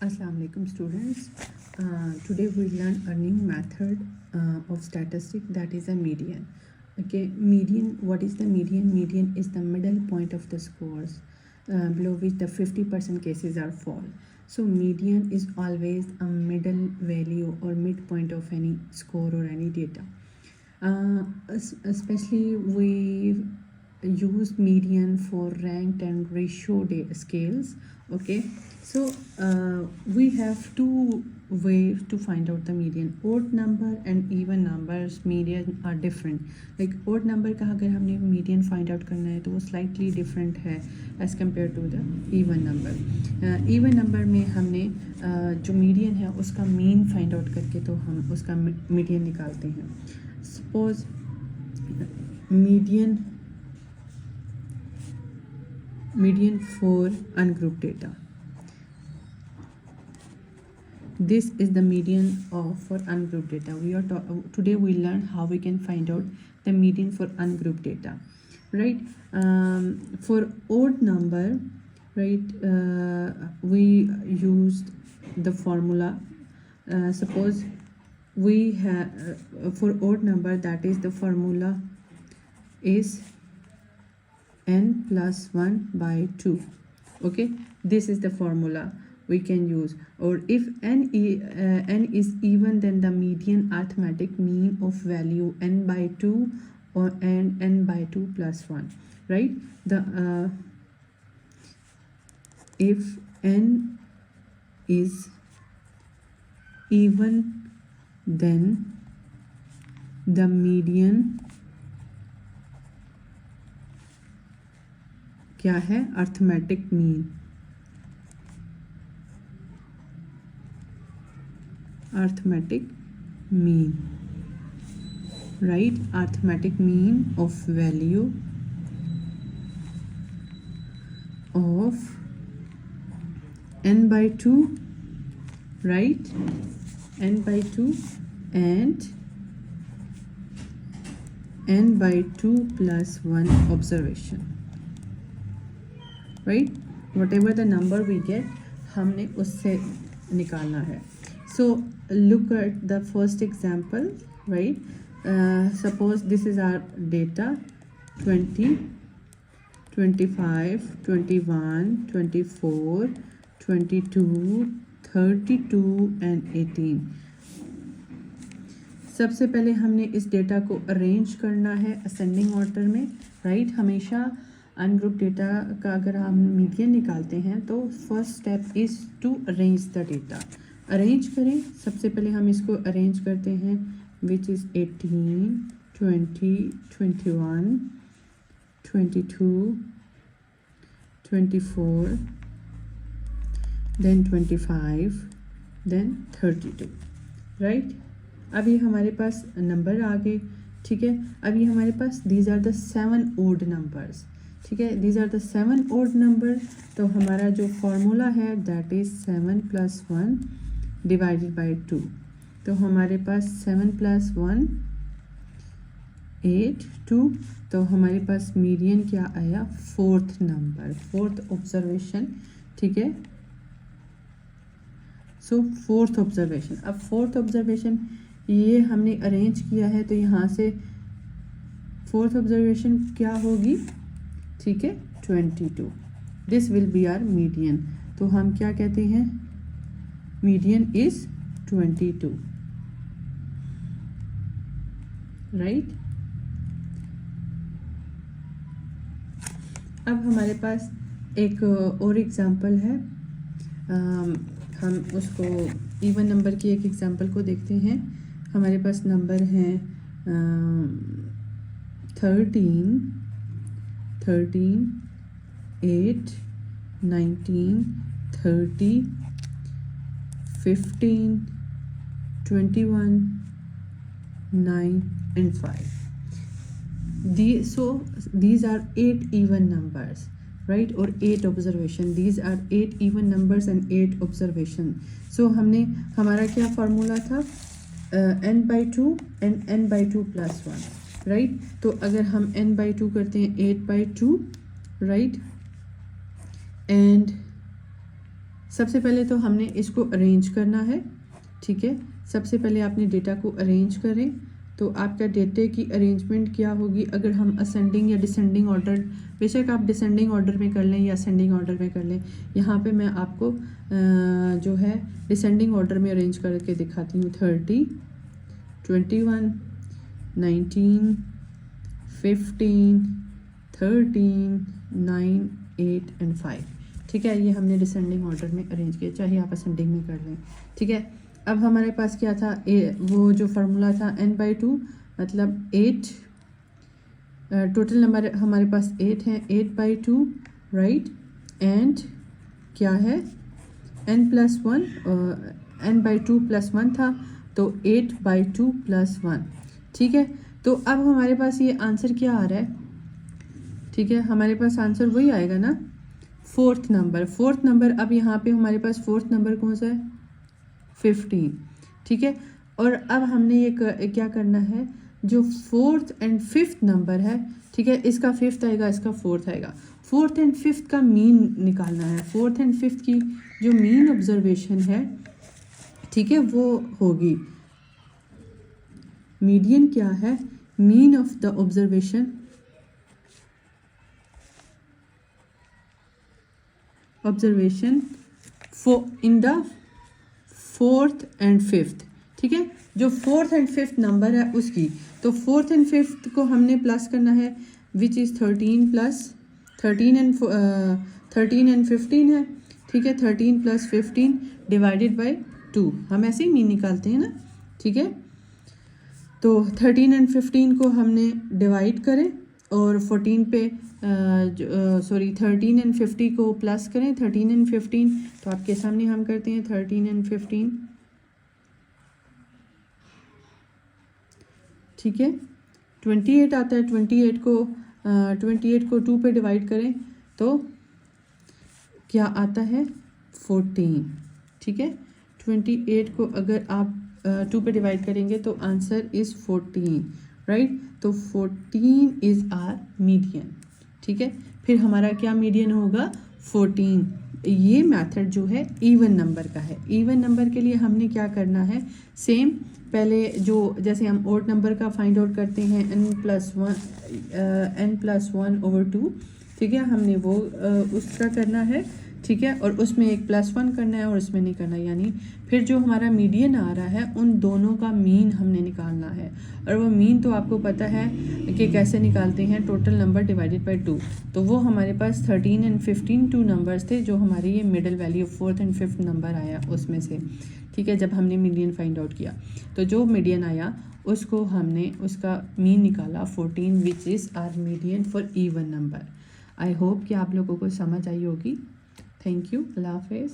Assalamu alaikum students. Today we learn a new method of statistic, that is a median. Okay, median. What is the median? Median is the middle point of the scores below which the 50% cases are fall. So median is always a middle value or midpoint of any score or any data. Especially we use median for ranked and ratio scales. Okay, so we have two ways to find out the median. Odd number and even numbers median are different. Like odd number का अगर हमने median find out करना है तो वो slightly different है as compared to the even number. Even number में हमने जो median है उसका mean find out करके तो हम उसका median निकालते हैं. Suppose median for ungrouped data. This is the median for ungrouped data. Today we learn how we can find out the median for ungrouped data, right? For odd number, right, we used the formula. Suppose we have for odd number, that is the formula is n plus 1 by 2. Okay, this is the formula we can use. Or if n is even, then the median arithmetic mean of value n by 2 or n by 2 plus 1, right? The if n is even, then the median क्या है? Arithmetic mean. Arithmetic mean, right? Arithmetic mean of value of n by 2, right? n by 2 and n by 2 plus 1 observation, right? Whatever the number we get, हमने उससे निकालना है. So look at the first example, right? Suppose this is our data 20, 25, 21, 24, 22, 32 and 18. सबसे पहले हमने इस data को arrange करना है असेंडिंग ऑर्डर में, राइट? हमेशा अनग्रुप डेटा का अगर हम मीडियन निकालते हैं तो first step is to arrange the data. Arrange करें. सबसे पहले हम इसको अरेंज करते हैं, which is 18, 20, 21, 22, 24, then 25, then 32, right? अभी हमारे पास नंबर आ गए, ठीक है. अभी हमारे पास these are the 7 odd numbers, ठीक है. These are the 7 odd number. तो हमारा जो फॉर्मूला है दैट इज़ 7 + 1 डिवाइडेड बाय 2. तो हमारे पास 7 + 1 8, 2. तो हमारे पास मीडियन क्या आया? 4th नंबर, 4th ऑब्जर्वेशन, ठीक है. सो 4th ऑब्जर्वेशन. अब 4th ऑब्जर्वेशन ये हमने अरेंज किया है तो यहाँ से 4th ऑब्जर्वेशन क्या होगी? ठीक है, 22. This will be our median. तो हम क्या कहते हैं? Median is 22, right? अब हमारे पास एक और एग्जांपल है. हम उसको इवन नंबर की एक एग्जांपल को देखते हैं. हमारे पास नंबर हैं 13, 8, 19, 30, 15, 21, 9 and 5. These are 8 even numbers, right? or 8 observation. These are 8 even numbers and 8 observation. So हमने हमारा क्या फार्मूला था? n by 2 and n by 2 plus 1, right? तो अगर हम n by 2 करते हैं 8 by 2, right? and सबसे पहले तो हमने इसको अरेंज करना है, ठीक है। सबसे पहले आपने डेटा को अरेंज करें, तो आपका डेटे की अरेंजमेंट क्या होगी। अगर हम असेंडिंग या डिसेंडिंग ऑर्डर, बेशक आप डिसेंडिंग ऑर्डर में कर लें या असेंडिंग ऑर्डर में कर लें, यहाँ पे मैं आपको जो है डिसेंडिंग ऑर्डर में अरेंज करके दिखाती हूँ। 30, 21, 19, 15, 13, 9, 8 एंड 5, ठीक है। ये हमने डिसेंडिंग ऑर्डर में अरेंज किया, चाहे आप असेंडिंग में कर लें, ठीक है। अब हमारे पास क्या था, वो जो फार्मूला था n/2 मतलब 8, टोटल नंबर हमारे पास 8 है, 8/2 राइट। एंड क्या है n+1, n/2 + 1 था, तो 8/2 + 1, ठीक है। तो अब हमारे पास ये आंसर क्या आ रहा है, ठीक है। हमारे पास आंसर वही आएगा ना, फोर्थ नंबर। अब यहाँ पे हमारे पास फोर्थ नंबर कौन सा है, 15, ठीक है। और अब हमने ये क्या करना है, जो फोर्थ एंड फिफ्थ नंबर है, ठीक है, इसका फिफ्थ आएगा, इसका फोर्थ आएगा। फोर्थ एंड फिफ्थ का मीन निकालना है। फोर्थ एंड फिफ्थ की जो मीन ऑब्जर्वेशन है, ठीक है, वो होगी मीडियन। क्या है mean of the observation, in the fourth and fifth, ठीक है। जो फोर्थ एंड फिफ्थ नंबर है उसकी, तो फोर्थ एंड फिफ्थ को हमने प्लस करना है, विच इज़ 13 एंड 15 है, ठीक है। 13 + 15 डिवाइडेड बाय 2, हम ऐसे ही मीन निकालते हैं ना, ठीक है। तो 13 एंड 15 को हमने डिवाइड करें और 14 पे 13 एंड 50 को प्लस करें, 13 एंड 15, तो आपके सामने हम करते हैं 13 एंड 15, ठीक है। 28 आता है, 28 को 2 पे डिवाइड करें तो क्या आता है 14, ठीक है। 28 को अगर आप 2 पे डिवाइड करेंगे तो आंसर इज़ 14, राइट। तो 14 इज़ आर मीडियन, ठीक है। फिर हमारा क्या मीडियन होगा, 14। ये मेथड जो है इवन नंबर का है। इवन नंबर के लिए हमने क्या करना है, सेम पहले जो जैसे हम ओड नंबर का फाइंड आउट करते हैं n+1/2, ठीक है, हमने वो उसका करना है, ठीक है। और उसमें एक +1 करना है और उसमें नहीं करना, यानी फिर जो हमारा मीडियन आ रहा है उन दोनों का मीन हमने निकालना है। और वो मीन तो आपको पता है कि कैसे निकालते हैं, टोटल नंबर डिवाइडेड बाय 2। तो वो हमारे पास 13 एंड 15 2 नंबर्स थे, जो हमारी ये middle value fourth and fifth number आया उसमें से, ठीक है। जब हमने मीडियन फाइंड आउट किया तो जो मीडियन आया उसको हमने उसका मीन निकाला 14, which is our median for even number. I hope कि आप लोगों को समझ आई होगी। थैंक यू, अल्लाह हाफिज़।